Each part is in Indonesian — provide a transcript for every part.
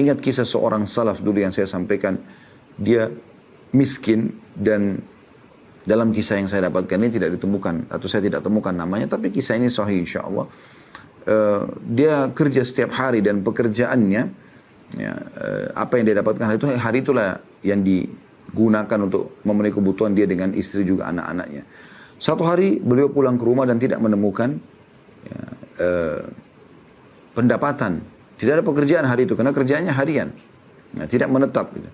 Ingat kisah seorang salaf dulu yang saya sampaikan. Dia miskin dan dalam kisah yang saya dapatkan ini tidak ditemukan. Atau saya tidak temukan namanya. Tapi kisah ini sahih insyaAllah. Dia kerja setiap hari dan pekerjaannya. Ya, apa yang dia dapatkan hari itulah yang digunakan untuk memenuhi kebutuhan dia dengan istri juga anak-anaknya. Satu hari beliau pulang ke rumah dan tidak menemukan ya, pendapatan. Tidak ada pekerjaan hari itu karena kerjaannya harian. Nah, tidak menetap. Gitu.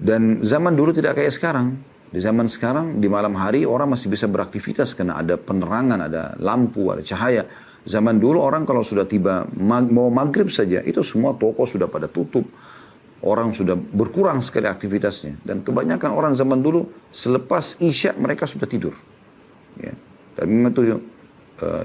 Dan zaman dulu tidak kayak sekarang. Di zaman sekarang di malam hari orang masih bisa beraktivitas karena ada penerangan, ada lampu, ada cahaya. Zaman dulu orang kalau sudah tiba mau maghrib saja itu semua toko sudah pada tutup. Orang sudah berkurang sekali aktivitasnya. Dan kebanyakan orang zaman dulu selepas Isya mereka sudah tidur. Ya. Dan memang itu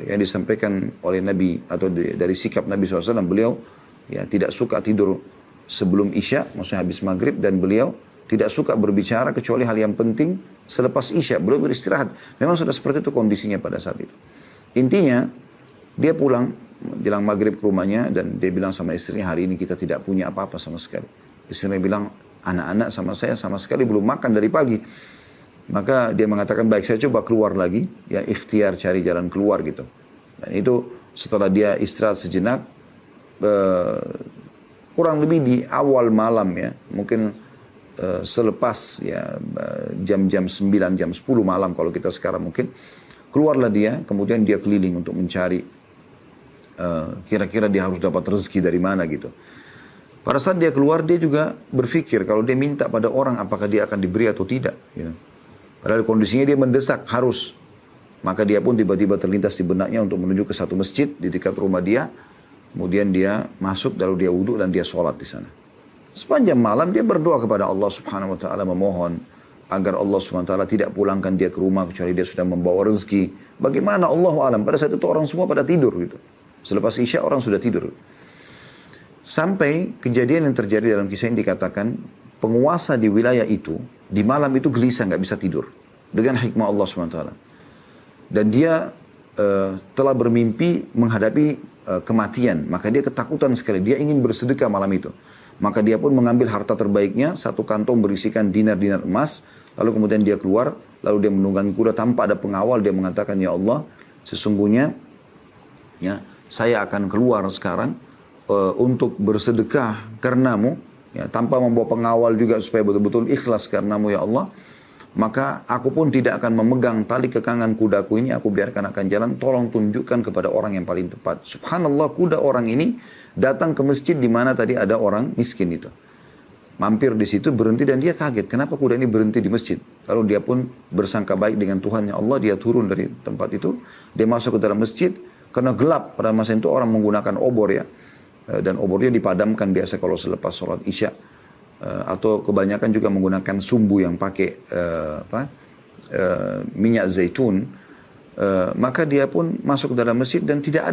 yang disampaikan oleh Nabi atau dari sikap Nabi SAW, beliau ya tidak suka tidur sebelum Isya, maksudnya habis maghrib, dan beliau tidak suka berbicara kecuali hal yang penting selepas Isya. Beliau beristirahat. Memang sudah seperti itu kondisinya pada saat itu. Intinya dia pulang jelang maghrib ke rumahnya dan dia bilang sama istrinya, hari ini kita tidak punya apa-apa sama sekali. Istrinya bilang, anak-anak sama saya sama sekali belum makan dari pagi. Maka dia mengatakan, baik saya coba keluar lagi, ya ikhtiar cari jalan keluar gitu. Dan itu setelah dia istirahat sejenak, kurang lebih di awal malam ya, mungkin selepas ya jam-jam 9, jam 10 malam kalau kita sekarang mungkin, keluarlah dia, kemudian dia keliling untuk mencari kira-kira dia harus dapat rezeki dari mana gitu. Pada saat dia keluar, dia juga berpikir kalau dia minta pada orang apakah dia akan diberi atau tidak gitu. Padahal kondisinya dia mendesak, harus. Maka dia pun tiba-tiba terlintas di benaknya untuk menuju ke satu masjid di dekat rumah dia. Kemudian dia masuk, lalu dia wudhu dan dia sholat di sana. Sepanjang malam dia berdoa kepada Allah Subhanahu Wa Taala, memohon agar Allah Subhanahu Wa Taala tidak pulangkan dia ke rumah kecuali dia sudah membawa rezeki. Bagaimana Allah alam? Pada saat itu orang semua pada tidur gitu. Selepas Isya orang sudah tidur. Sampai kejadian yang terjadi dalam kisah ini dikatakan penguasa di wilayah itu di malam itu gelisah, nggak bisa tidur dengan hikmah Allah SWT. Dan dia telah bermimpi menghadapi kematian, maka dia ketakutan sekali. Dia ingin bersedekah malam itu. Maka dia pun mengambil harta terbaiknya, satu kantong berisikan dinar-dinar emas, lalu kemudian dia keluar, lalu dia menunggangi kuda tanpa ada pengawal. Dia mengatakan, ya Allah, sesungguhnya ya saya akan keluar sekarang untuk bersedekah karenamu, ya, tanpa membawa pengawal juga supaya betul-betul ikhlas karenamu ya Allah. Maka aku pun tidak akan memegang tali kekangan kudaku ini, aku biarkan akan jalan, tolong tunjukkan kepada orang yang paling tepat. Subhanallah, kuda orang ini datang ke masjid di mana tadi ada orang miskin itu. Mampir di situ, berhenti, dan dia kaget, kenapa kuda ini berhenti di masjid? Lalu dia pun bersangka baik dengan Tuhannya Allah, dia turun dari tempat itu, dia masuk ke dalam masjid, karena gelap pada masa itu orang menggunakan obor ya. Dan obornya dipadamkan biasa kalau selepas sholat Isya. Atau kebanyakan juga menggunakan sumbu yang pakai minyak zaitun. Maka dia pun masuk ke dalam masjid dan tidak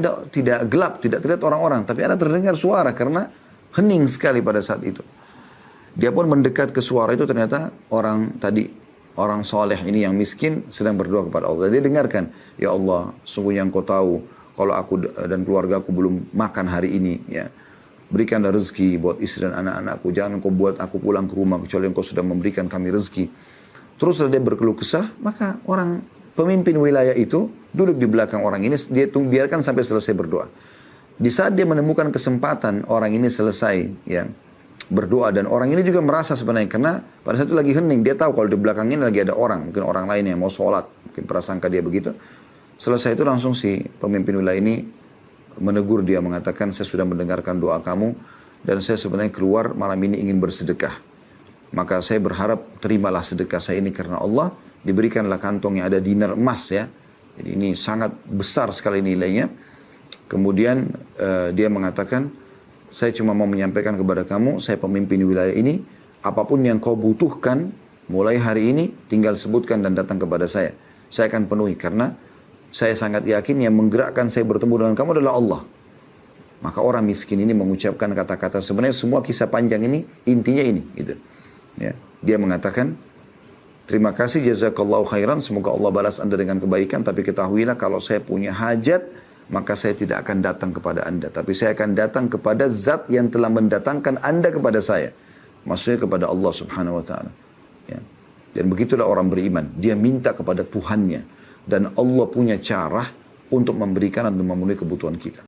gelap, tidak terlihat orang-orang, tapi ada terdengar suara karena hening sekali pada saat itu. Dia pun mendekat ke suara itu, ternyata orang soleh ini yang miskin sedang berdoa kepada Allah. Dia dengarkan, ya Allah, sungguhnya Engkau tahu kalau aku dan keluarga aku belum makan hari ini, ya. Berikanlah rezeki buat istri dan anak-anakku. Jangan Engkau buat aku pulang ke rumah kecuali Engkau sudah memberikan kami rezeki. Teruslah dia berkeluh kesah, maka orang pemimpin wilayah itu duduk di belakang orang ini, dia biarkan sampai selesai berdoa. Di saat dia menemukan kesempatan orang ini selesai ya berdoa, dan orang ini juga merasa sebenarnya karena pada saat itu lagi hening, dia tahu kalau di belakang ini lagi ada orang, mungkin orang lain yang mau sholat, mungkin prasangka dia begitu. Selesai itu langsung si pemimpin wilayah ini menegur dia, mengatakan, saya sudah mendengarkan doa kamu dan saya sebenarnya keluar malam ini ingin bersedekah. Maka saya berharap terimalah sedekah saya ini karena Allah, diberikanlah kantong yang ada dinar emas ya. Jadi ini sangat besar sekali nilainya. Kemudian dia mengatakan, saya cuma mau menyampaikan kepada kamu, saya pemimpin wilayah ini, apapun yang kau butuhkan mulai hari ini tinggal sebutkan dan datang kepada saya. Saya akan penuhi karena saya sangat yakin yang menggerakkan saya bertemu dengan kamu adalah Allah. Maka orang miskin ini mengucapkan kata-kata, sebenarnya semua kisah panjang ini intinya ini gitu. Ya, dia mengatakan, terima kasih jazakallahu khairan, semoga Allah balas Anda dengan kebaikan, tapi ketahuilah kalau saya punya hajat maka saya tidak akan datang kepada anda. Tapi saya akan datang kepada zat yang telah mendatangkan anda kepada saya. Maksudnya kepada Allah subhanahu wa ta'ala. Ya. Dan begitulah orang beriman. Dia minta kepada Tuhannya. Dan Allah punya cara untuk memberikan dan memenuhi kebutuhan kita.